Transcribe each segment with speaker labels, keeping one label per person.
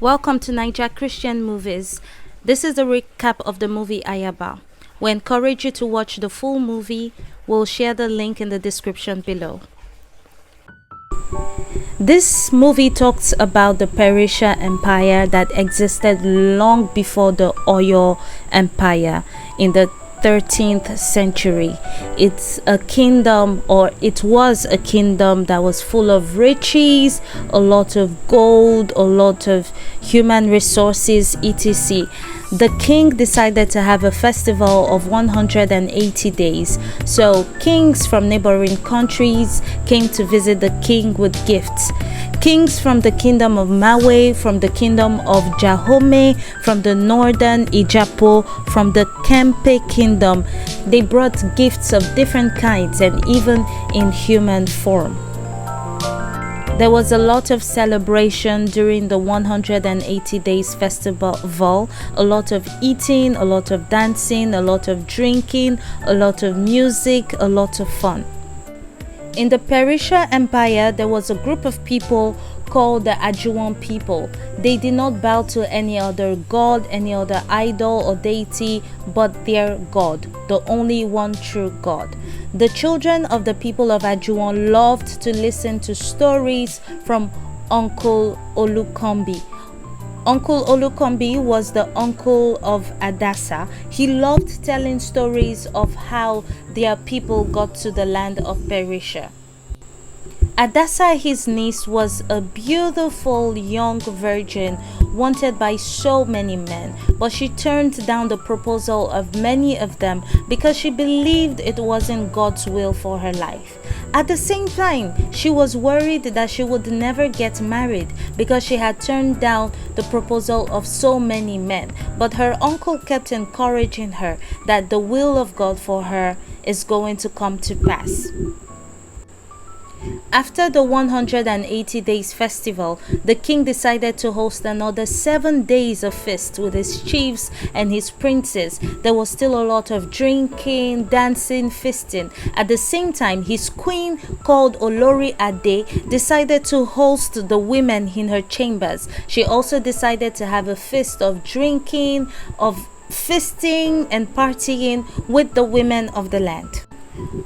Speaker 1: Welcome to Naija Christian Movies. This is a recap of the movie AYABA. We encourage you to watch the full movie. We'll share the link in the description below. This movie talks about the Persia Empire that existed long before the Oyo Empire in the 13th century. It's a kingdom, or it was a kingdom that was full of riches, a lot of gold, a lot of human resources, etc. The king decided to have a festival of 180 days. So kings from neighboring countries came to visit the king with gifts. Kings from the kingdom of Mawe, from the kingdom of Jahome, from the northern Ijapo, from the Kempe kingdom, they brought gifts of different kinds and even in human form. There was a lot of celebration during the 180 days festival, a lot of eating, a lot of dancing, a lot of drinking, a lot of music, a lot of fun. In the Persia Empire, there was a group of people called the Ajuwan people. They did not bow to any other god, any other idol or deity, but their God, the only one true God. The children of the people of Ajuwan loved to listen to stories from Uncle Olukombi. Uncle Olukombi was the uncle of Adasa. He loved telling stories of how their people got to the land of Persia. Adasa, his niece, was a beautiful young virgin wanted by so many men, but she turned down the proposal of many of them because she believed it wasn't God's will for her life. At the same time, she was worried that she would never get married because she had turned down the proposal of so many men. But her uncle kept encouraging her that the will of God for her is going to come to pass. After the 180 days festival, the king decided to host another 7 days of feast with his chiefs and his princes. There was still a lot of drinking, dancing, feasting. At the same time, his queen, called Olori Ade, decided to host the women in her chambers. She also decided to have a feast of drinking, of feasting and partying with the women of the land.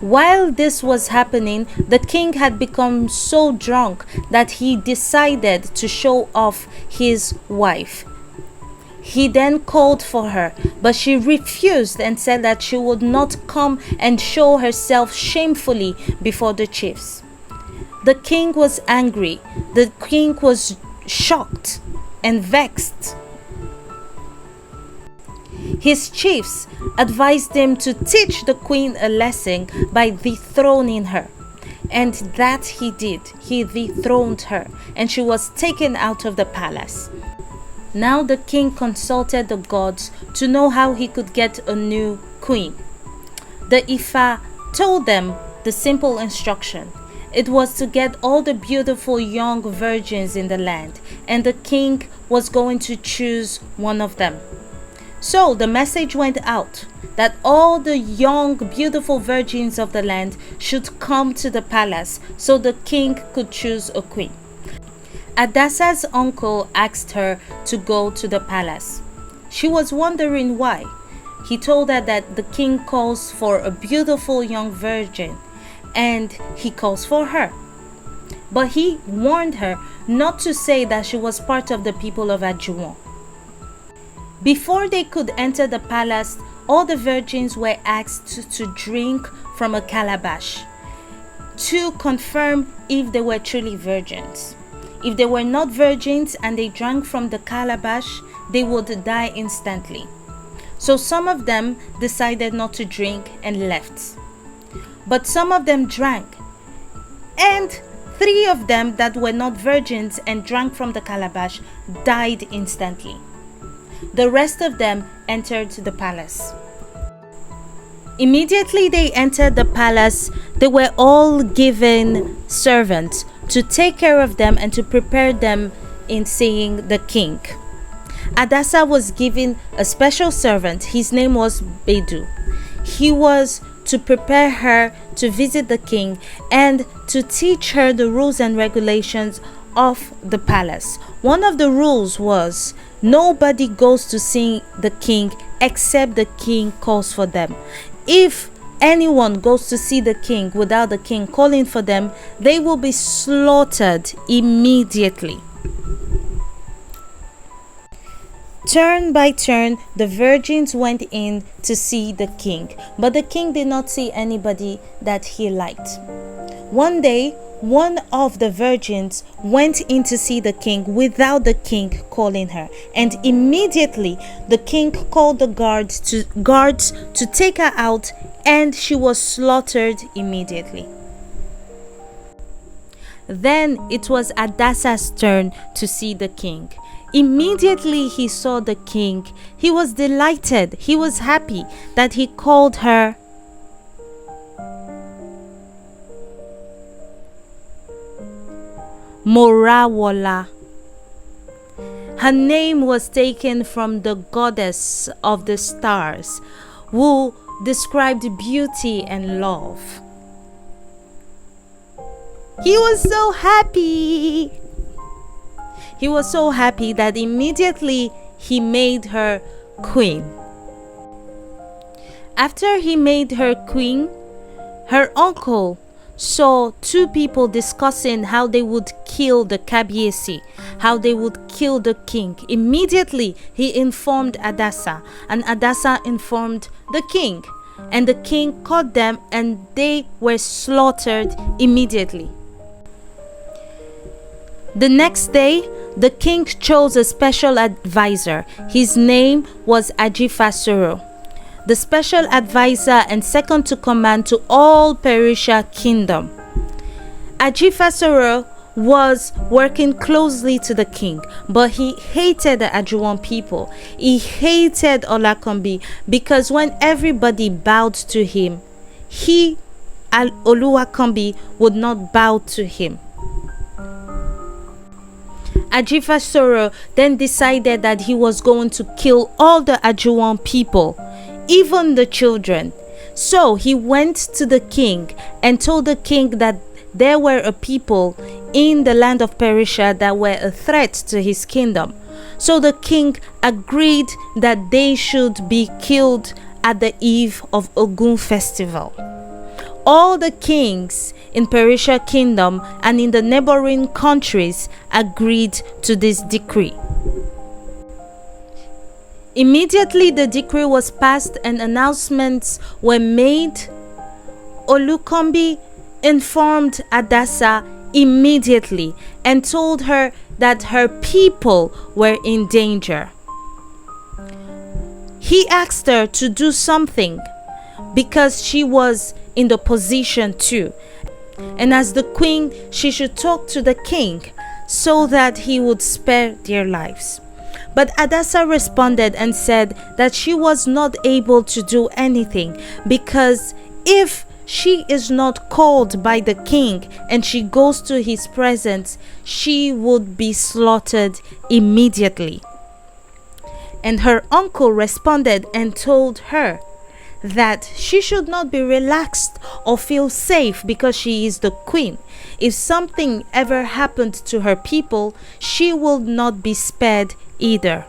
Speaker 1: While this was happening, the king had become so drunk that he decided to show off his wife. He then called for her, but she refused and said that she would not come and show herself shamefully before the chiefs. The king was angry. The king was shocked and vexed. His chiefs advised him to teach the queen a lesson by dethroning her. And that he did. He dethroned her, and she was taken out of the palace. Now the king consulted the gods to know how he could get a new queen. The Ifa told them the simple instruction. It was to get all the beautiful young virgins in the land, and the king was going to choose one of them. So the message went out that all the young, beautiful virgins of the land should come to the palace so the king could choose a queen. Adasa's uncle asked her to go to the palace. She was wondering why. He told her that the king calls for a beautiful young virgin and he calls for her. But he warned her not to say that she was part of the people of Ajuwan. Before they could enter the palace, all the virgins were asked to drink from a calabash to confirm if they were truly virgins. If they were not virgins and they drank from the calabash, they would die instantly. So some of them decided not to drink and left. But some of them drank, and 3 of them that were not virgins and drank from the calabash died instantly. The rest of them entered the palace. Immediately they entered the palace, they were all given servants to take care of them and to prepare them in seeing the king. Adasa was given a special servant. His name was Bedu. He was to prepare her to visit the king and to teach her the rules and regulations of the palace. One of the rules was nobody goes to see the king except the king calls for them. If anyone goes to see the king without the king calling for them, they will be slaughtered immediately. Turn by turn, the virgins went in to see the king, but the king did not see anybody that he liked. One day, one of the virgins went in to see the king without the king calling her, and immediately the king called the guards to take her out, and she was slaughtered immediately. Then it was Adassa's turn to see the king. Immediately he saw the king. He was delighted. He was happy that he called her Morawola. Her name was taken from the goddess of the stars, who described beauty and love. He was so happy. He was so happy that immediately he made her queen. After he made her queen, her uncle saw two people discussing how they would kill the Kabiesi, how they would kill the king. Immediately he informed Adassa, and Adassa informed the king, and the king caught them, and they were slaughtered immediately. The next day, the king chose a special advisor. His name was Ajifasoro, the special advisor and second to command to all Persia kingdom. Ajifasoro was working closely to the king, but he hated the Ajuwan people. He hated Olakambi because when everybody bowed to him, he, Oluwakambi, would not bow to him. Ajifasoro then decided that he was going to kill all the Ajuwan people, even the children. So he went to the king and told the king that there were a people in the land of Persia that were a threat to his kingdom. So the king agreed that they should be killed at the eve of Ogun festival. All the kings in Persia kingdom and in the neighboring countries agreed to this decree. Immediately the decree was passed and announcements were made. Olukombi informed Adassa immediately and told her that her people were in danger. He asked her to do something because she was in the position too, and as the queen she should talk to the king so that he would spare their lives. But Adassa responded and said that she was not able to do anything because if she is not called by the king and she goes to his presence, she would be slaughtered immediately. And her uncle responded and told her that she should not be relaxed or feel safe because she is the queen. If something ever happened to her people, she will not be spared either.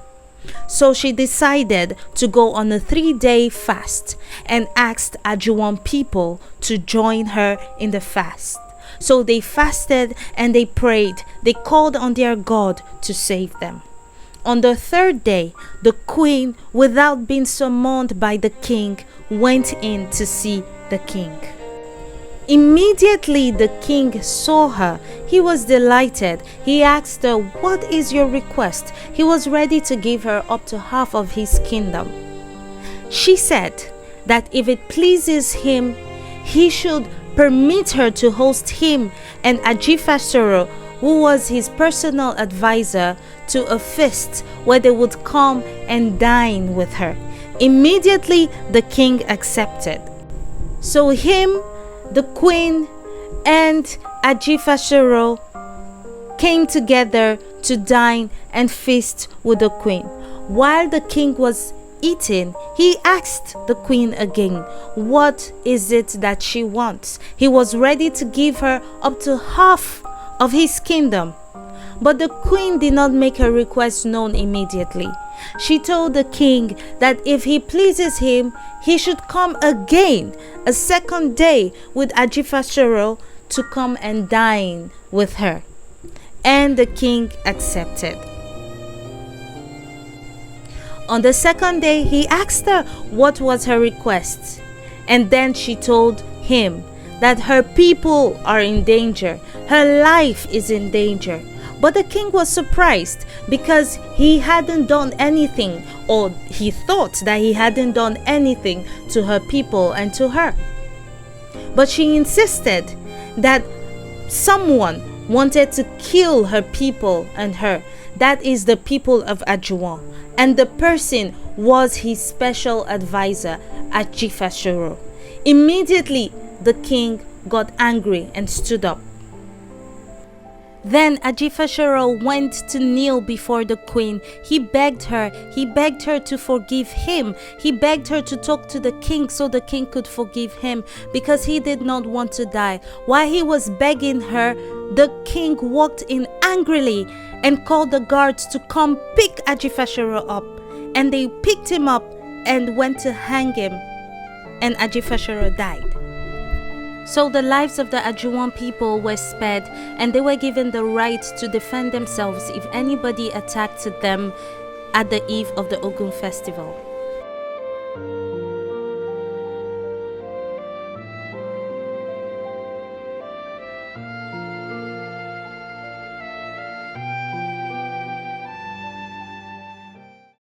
Speaker 1: So she decided to go on a 3-day fast and asked Ajuwan people to join her in the fast. So they fasted and they prayed. They called on their God to save them. On the 3rd day, the queen, without being summoned by the king, went in to see the king. Immediately the king saw her. He was delighted. He asked her, "What is your request?" He was ready to give her up to half of his kingdom. She said that if it pleases him, he should permit her to host him and Ajifasoro, who was his personal advisor, to a feast where they would come and dine with her. Immediately the king accepted. So him, the queen, and Ajifasoro came together to dine and feast with the queen. While the king was eating, he asked the queen again, what is it that she wants? He was ready to give her up to half of his kingdom. But the queen did not make her request known immediately. She told the king that if he pleases him, he should come again, a second day, with Ajifashero to come and dine with her. And the king accepted. On the second day, he asked her what was her request. And then she told him that her people are in danger. Her life is in danger. But the king was surprised because he hadn't done anything, or he thought that he hadn't done anything to her people and to her. But she insisted that someone wanted to kill her people and her. That is the people of Ajuwan. And the person was his special advisor, Ajifashero. Immediately, the king got angry and stood up. Then Ajifashero went to kneel before the queen. He begged her to forgive him. He begged her to talk to the king so the king could forgive him, because he did not want to die. While he was begging her, the king walked in angrily and called the guards to come pick Ajifashero up. And they picked him up and went to hang him. And Ajifashero died. So the lives of the Ajuwan people were spared, and they were given the right to defend themselves if anybody attacked them at the eve of the Ogun festival.